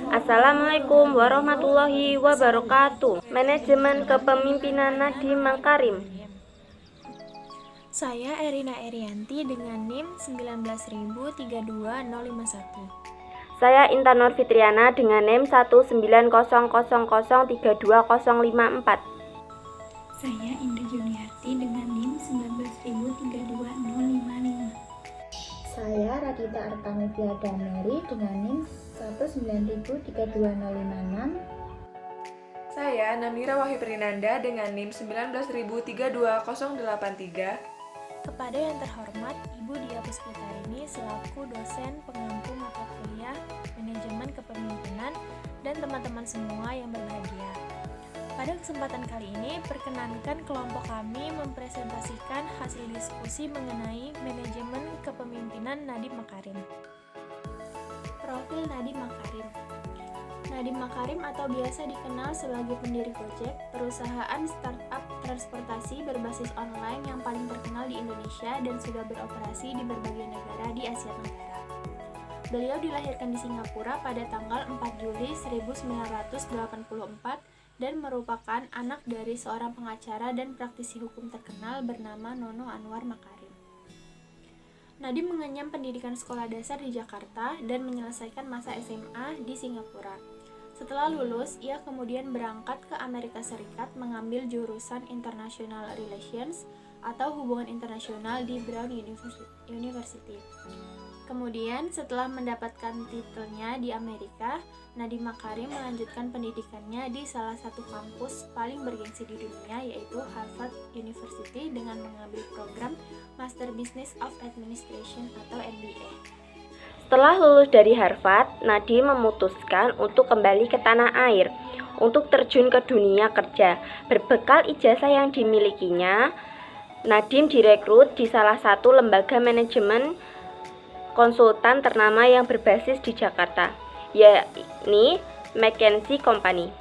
Assalamualaikum warahmatullahi wabarakatuh. Manajemen Kepemimpinan Nadiem Makarim. Saya Erina Erianti dengan NIM 19032-051. Saya Intan Nur Fitriana dengan NIM 19000320054. Saya Indra Juniarti dengan NIM 19032-055. Saya Radita Artamevia Dameri dengan NIM 19032-056. Saya Namira Wahyu Prinanda dengan NIM 19032-083. Kepada yang terhormat Ibu Dia Puspitarini selaku dosen pengampu mata kuliah Manajemen Kepemimpinan dan teman-teman semua yang berbahagia. Pada kesempatan kali ini, perkenankan kelompok kami mempresentasikan hasil diskusi mengenai manajemen kepemimpinan Nadiem Makarim. Profil Nadiem Makarim. Nadiem Makarim atau biasa dikenal sebagai pendiri Gojek, perusahaan startup transportasi berbasis online yang paling terkenal di Indonesia dan sudah beroperasi di berbagai negara di Asia Tenggara. Beliau dilahirkan di Singapura pada tanggal 4 Juli 1984 dan merupakan anak dari seorang pengacara dan praktisi hukum terkenal bernama Nono Anwar Makarim. Nadiem mengenyam pendidikan sekolah dasar di Jakarta dan menyelesaikan masa SMA di Singapura. Setelah lulus, ia kemudian berangkat ke Amerika Serikat mengambil jurusan International Relations atau hubungan internasional di Brown University. Kemudian, setelah mendapatkan titelnya di Amerika, Nadiem Makarim melanjutkan pendidikannya di salah satu kampus paling bergengsi di dunia, yaitu Harvard University dengan mengambil program Master Business of Administration atau MBA. Setelah lulus dari Harvard, Nadiem memutuskan untuk kembali ke tanah air untuk terjun ke dunia kerja. Berbekal ijazah yang dimilikinya, Nadiem direkrut di salah satu lembaga manajemen konsultan ternama yang berbasis di Jakarta, yakni McKinsey Company.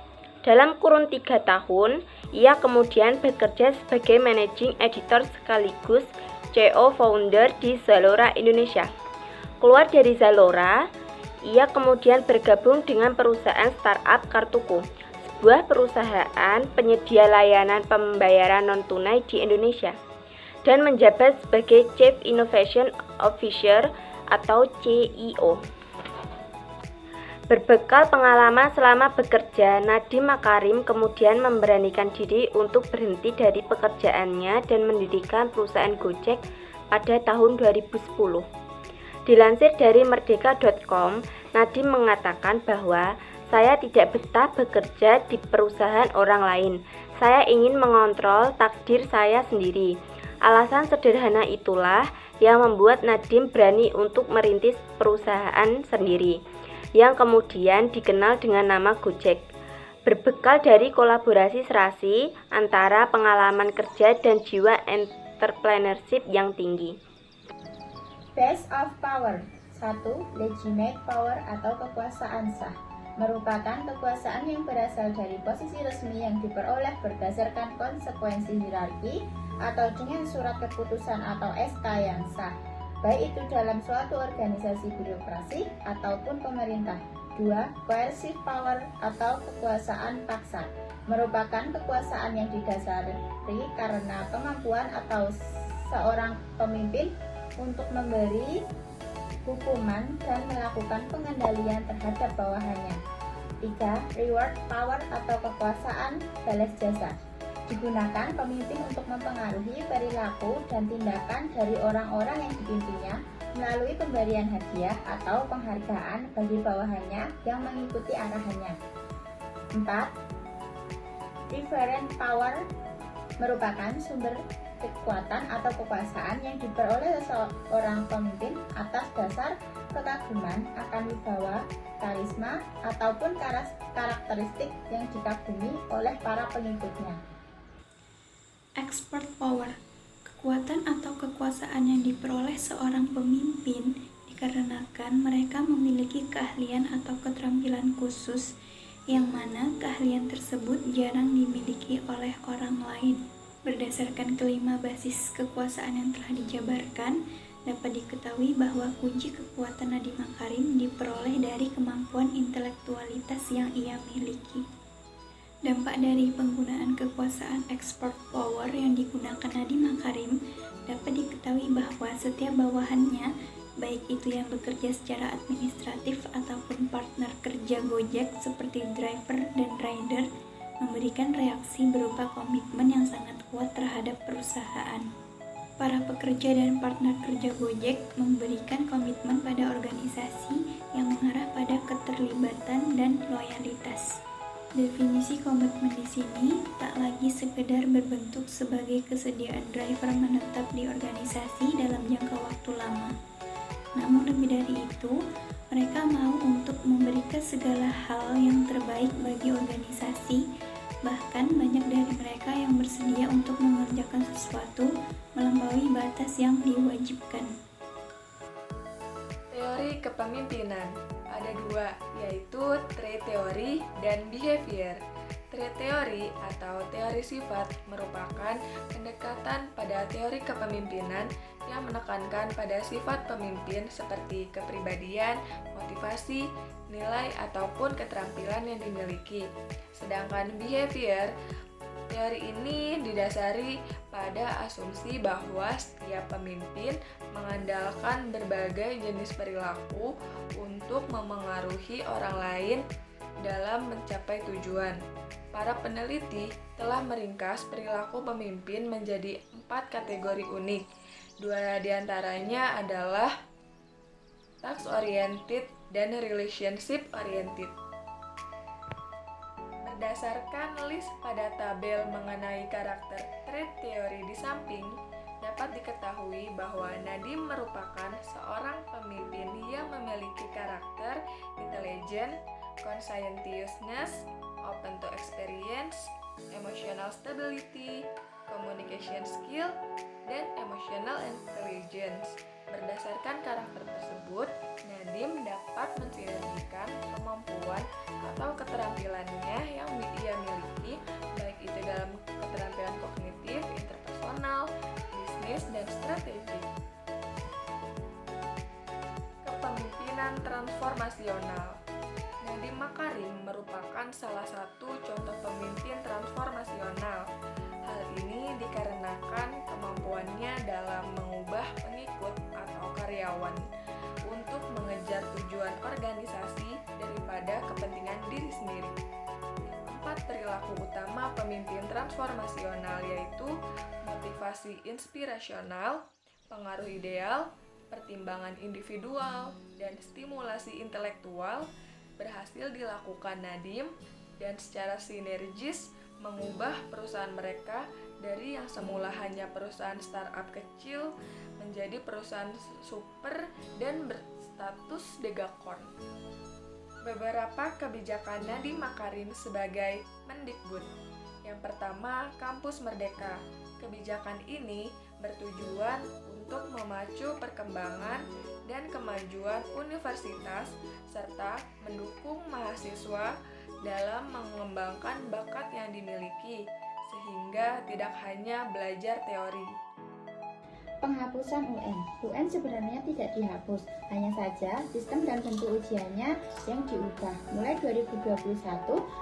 Dalam kurun 3 tahun, ia kemudian bekerja sebagai managing editor sekaligus CEO founder di Zalora Indonesia. Keluar dari Zalora, ia kemudian bergabung dengan perusahaan startup Kartuku, sebuah perusahaan penyedia layanan pembayaran non-tunai di Indonesia, dan menjabat sebagai Chief Innovation Officer atau CEO. Berbekal pengalaman selama bekerja, Nadiem Makarim kemudian memberanikan diri untuk berhenti dari pekerjaannya dan mendirikan perusahaan Gojek pada tahun 2010. Dilansir dari merdeka.com, Nadiem mengatakan bahwa saya tidak betah bekerja di perusahaan orang lain. Saya ingin mengontrol takdir saya sendiri. Alasan sederhana itulah yang membuat Nadiem berani untuk merintis perusahaan sendiri, yang kemudian dikenal dengan nama Gojek. Berbekal dari kolaborasi serasi antara pengalaman kerja dan jiwa entrepreneurship yang tinggi. Base of power. 1. Legitimate power atau kekuasaan sah. Merupakan kekuasaan yang berasal dari posisi resmi yang diperoleh berdasarkan konsekuensi hierarki atau dengan surat keputusan atau SK yang sah, baik itu dalam suatu organisasi birokrasi ataupun pemerintah. 2. Coercive power atau kekuasaan paksa. Merupakan kekuasaan yang didasari karena kemampuan atau seorang pemimpin untuk memberi hukuman dan melakukan pengendalian terhadap bawahannya. 3. Reward power atau kekuasaan balas jasa. Digunakan pemimpin untuk mempengaruhi perilaku dan tindakan dari orang-orang yang dipimpinnya melalui pemberian hadiah atau penghargaan bagi bawahannya yang mengikuti arahannya. 4. Referent power merupakan sumber kekuatan atau kekuasaan yang diperoleh seorang pemimpin atas dasar kekaguman akan wibawa, karisma, ataupun karakteristik yang dikagumi oleh para pengikutnya. Expert power, kekuatan atau kekuasaan yang diperoleh seorang pemimpin dikarenakan mereka memiliki keahlian atau keterampilan khusus yang mana keahlian tersebut jarang dimiliki oleh orang lain. Berdasarkan kelima basis kekuasaan yang telah dijabarkan dapat diketahui bahwa kunci kekuatan Nadiem Makarim diperoleh dari kemampuan intelektualitas yang ia miliki. Dampak dari penggunaan kekuasaan expert power yang digunakan Nadiem Makarim dapat diketahui bahwa setiap bawahannya, baik itu yang bekerja secara administratif ataupun partner kerja Gojek seperti driver dan rider, memberikan reaksi berupa komitmen yang sangat kuat terhadap perusahaan. Para pekerja dan partner kerja Gojek memberikan komitmen pada organisasi yang mengarah pada keterlibatan dan loyalitas. Definisi komitmen di sini tak lagi sekedar berbentuk sebagai kesediaan driver menetap di organisasi dalam jangka waktu lama. Namun lebih dari itu, mereka mau untuk memberikan segala hal yang terbaik bagi organisasi. Bahkan banyak dari mereka yang bersedia untuk mengerjakan sesuatu melampaui batas yang diwajibkan. Teori kepemimpinan ada dua, yaitu trait teori dan behavior. Trait teori atau teori sifat merupakan pendekatan pada teori kepemimpinan yang menekankan pada sifat pemimpin seperti kepribadian, motivasi, nilai ataupun keterampilan yang dimiliki. Sedangkan behavior, teori ini didasari pada asumsi bahwa setiap pemimpin mengandalkan berbagai jenis perilaku untuk memengaruhi orang lain dalam mencapai tujuan. Para peneliti telah meringkas perilaku pemimpin menjadi 4 kategori unik. 2 diantaranya adalah task-oriented dan relationship-oriented. Berdasarkan list pada tabel mengenai karakter trait teori di samping, dapat diketahui bahwa Nadiem merupakan seorang pemimpin yang memiliki karakter intelligent, conscientiousness, open to experience, emotional stability, communication skill, dan emotional intelligence. Berdasarkan karakter tersebut, Nadiem dapat mensinergikan kemampuan atau keterampilannya yang ia miliki, baik itu dalam keterampilan kognitif, interpersonal, bisnis, dan strategi. Kepemimpinan transformasional. Nadiem Makarim merupakan salah satu contoh pemimpin transformasional. Hal ini dikarenakan kemampuannya dalam mengubah pengikut atau karyawan untuk mengejar tujuan organisasi daripada kepentingan diri sendiri. 4 perilaku utama pemimpin transformasional yaitu motivasi inspirasional, pengaruh ideal, pertimbangan individual, dan stimulasi intelektual berhasil dilakukan Nadiem dan secara sinergis mengubah perusahaan mereka dari yang semula hanya perusahaan startup kecil menjadi perusahaan super dan berstatus degakorn. Beberapa kebijakan Nadiem Makarim sebagai Mendikbud. Yang pertama, Kampus Merdeka. Kebijakan ini bertujuan untuk memacu perkembangan dan kemajuan universitas serta mendukung mahasiswa dalam mengembangkan bakat yang dimiliki, sehingga tidak hanya belajar teori. Penghapusan UN. UN sebenarnya tidak dihapus, hanya saja sistem dan bentuk ujiannya yang diubah. Mulai 2021,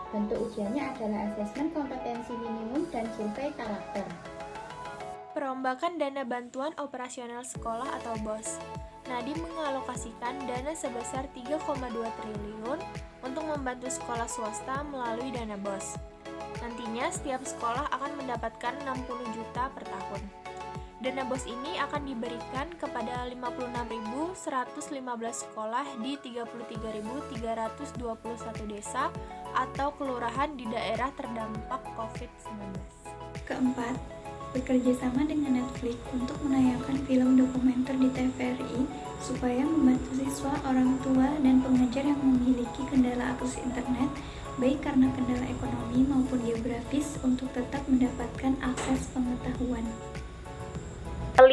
bentuk ujiannya adalah asesmen kompetensi minimum dan survei karakter. Perombakan dana bantuan operasional sekolah atau BOS. Nadiem mengalokasikan dana sebesar 3,2 triliun untuk membantu sekolah swasta melalui dana BOS. Nantinya setiap sekolah akan mendapatkan 60 juta per tahun. Dana BOS ini akan diberikan kepada 56.115 sekolah di 33.321 desa atau kelurahan di daerah terdampak COVID-19. Keempat, bekerjasama dengan Netflix untuk menayangkan film dokumenter di TVRI supaya membantu siswa, orang tua, dan pengajar yang memiliki kendala akses internet, baik karena kendala ekonomi maupun geografis, untuk tetap mendapatkan akses pengetahuan. 5.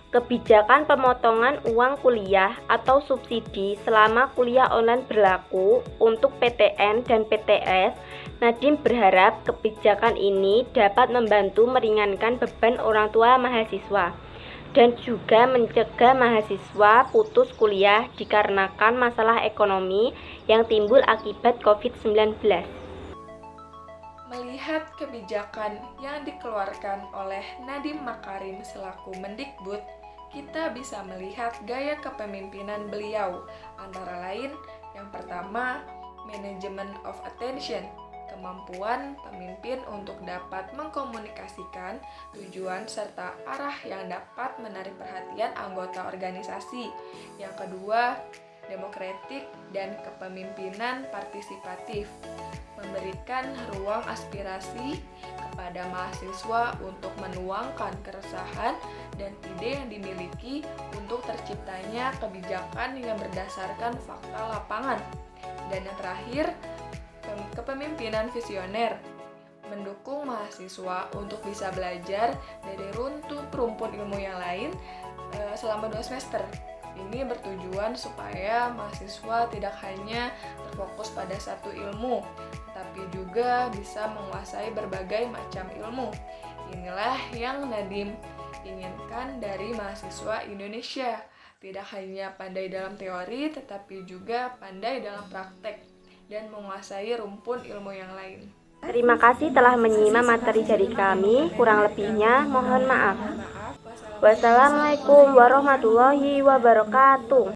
Kebijakan pemotongan uang kuliah atau subsidi selama kuliah online berlaku untuk PTN dan PTS. Nadiem berharap kebijakan ini dapat membantu meringankan beban orang tua mahasiswa. dan juga mencegah mahasiswa putus kuliah dikarenakan masalah ekonomi yang timbul akibat COVID-19. Melihat kebijakan yang dikeluarkan oleh Nadiem Makarim selaku Mendikbud, kita bisa melihat gaya kepemimpinan beliau, antara lain yang pertama, management of attention, kemampuan pemimpin untuk dapat mengkomunikasikan tujuan serta arah yang dapat menarik perhatian anggota organisasi. Yang kedua, demokratik dan kepemimpinan partisipatif, memberikan ruang aspirasi kepada mahasiswa untuk menuangkan keresahan dan ide yang dimiliki untuk terciptanya kebijakan yang berdasarkan fakta lapangan. Dan yang terakhir, kepemimpinan visioner, mendukung mahasiswa untuk bisa belajar dari rumpun ilmu yang lain selama 2 semester. Ini bertujuan supaya mahasiswa tidak hanya terfokus pada satu ilmu, tapi juga bisa menguasai berbagai macam ilmu. Inilah yang Nadiem inginkan dari mahasiswa Indonesia. Tidak hanya pandai dalam teori, tetapi juga pandai dalam praktek dan menguasai rumpun ilmu yang lain. Terima kasih telah menyimak materi dari kami. Kurang lebihnya mohon maaf. Wassalamualaikum warahmatullahi wabarakatuh.